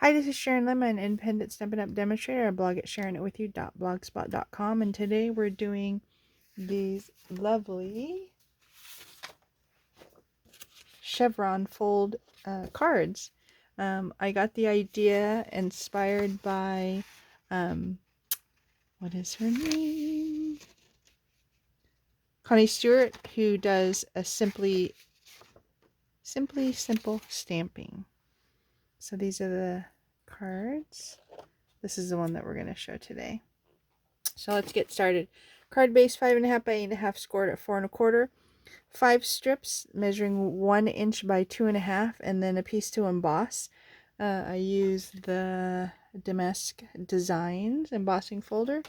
Hi, this is Sharon Lim, an independent Stampin' Up! Demonstrator. I blog at sharonitwithyou.blogspot.com, and today we're doing these lovely chevron fold cards. I got the idea inspired by, what is her name? Connie Stewart, who does a Simply Simple stamping. So these are the cards. This is the one that we're going to show today. So let's get started. Card base 5.5 by 8.5, scored at 4 1/4. 5 strips measuring 1 inch by 2.5, and then a piece to emboss. I use the Damask Designs embossing folder,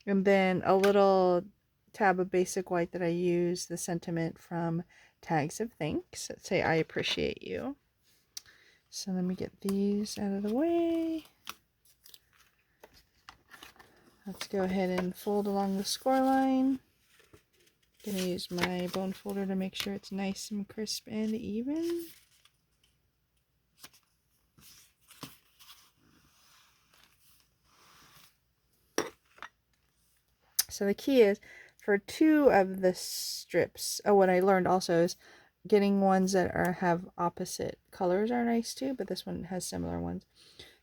and then a little tab of basic white that I use the sentiment from Tags of Thanks that say I appreciate you. So let me get these out of the way. Let's go ahead and fold along the score line. I'm going to use my bone folder to make sure it's nice and crisp and even. So the key is for 2 of the strips. Oh, what I learned also is getting ones that have opposite colors are nice too, but this one has similar ones.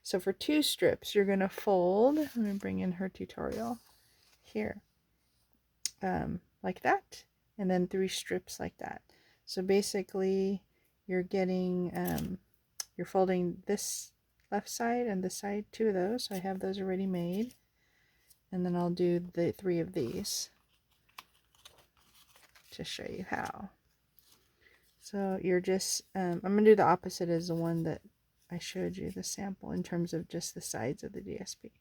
So for 2 strips, you're going to fold. Let me bring in her tutorial here. Like that, and then 3 strips like that. So basically you're getting you're folding this left side and this side, 2 of those. So I have those already made, and then I'll do the 3 of these to show you how. So you're just I'm gonna do the opposite as the one that I showed you, the sample, in terms of just the sides of the DSP.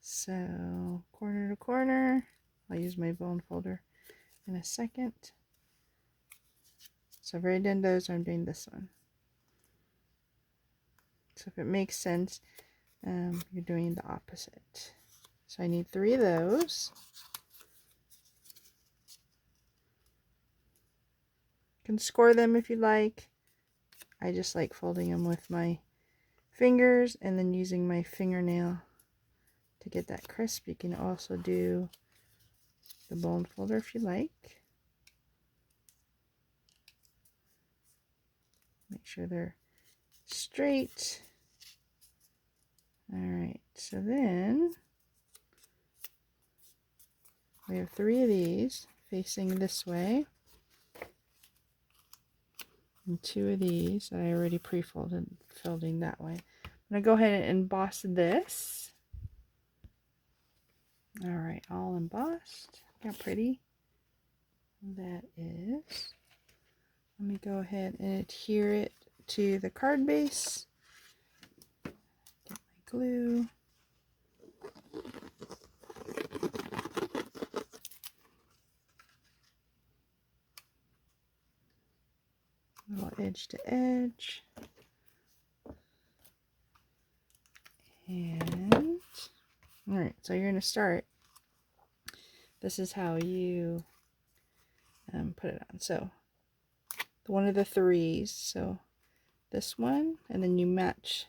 So corner to corner, I'll use my bone folder in a second. So I've already done those, I'm doing this one. So if it makes sense, you're doing the opposite. So I need 3 of those. You can score them if you like. I just like folding them with my fingers and then using my fingernail to get that crisp. You can also do the bone folder if you like. Make sure they're straight. Alright, so then we have 3 of these facing this way, and 2 of these that I already pre-folded, folding that way. I'm going to go ahead and emboss this. Alright, all embossed. Look how pretty that is. Let me go ahead and adhere it to the card base. Get my glue. Little edge to edge. And alright, so you're going to start. This is how you put it on. So one of the 3s, so this one, and then you match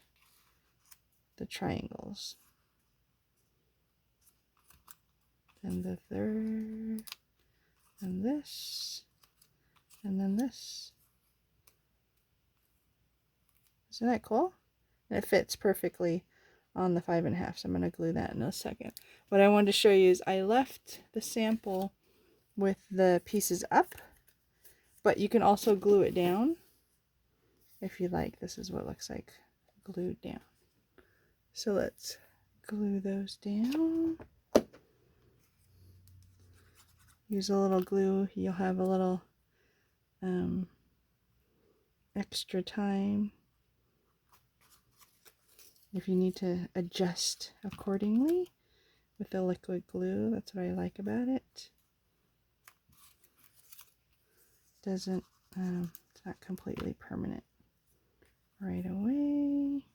the triangles. Then the 3rd, and this, and then this. Isn't that cool? And it fits perfectly on the 5.5, so I'm going to glue that in a second. What I wanted to show you is I left the sample with the pieces up, but you can also glue it down if you like. This is what it looks like glued down. So let's glue those down. Use a little glue. You'll have a little extra time if you need to adjust accordingly with the liquid glue. That's what I like about it. Doesn't it's not completely permanent right away.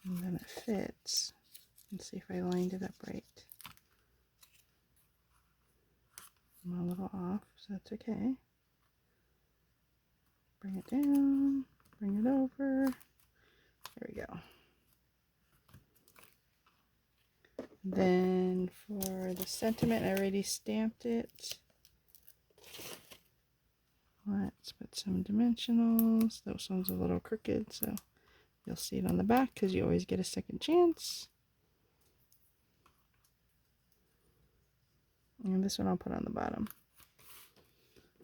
And then it fits. Let's see if I lined it up right. I'm a little off, so that's okay. Bring it down, bring it over. There we go. Then for the sentiment, I already stamped it. Let's put some dimensionals. Those ones are a little crooked, so you'll see it on the back because you always get a second chance. And this one I'll put on the bottom.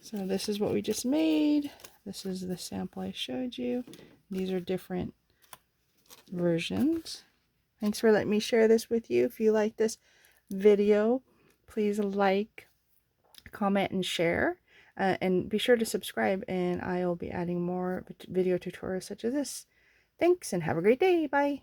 So this is what we just made. This is the sample I showed you. These are different versions. Thanks for letting me share this with you. If you like this video, please like, comment, and share. And be sure to subscribe, and I will be adding more video tutorials such as this. Thanks, and have a great day. Bye.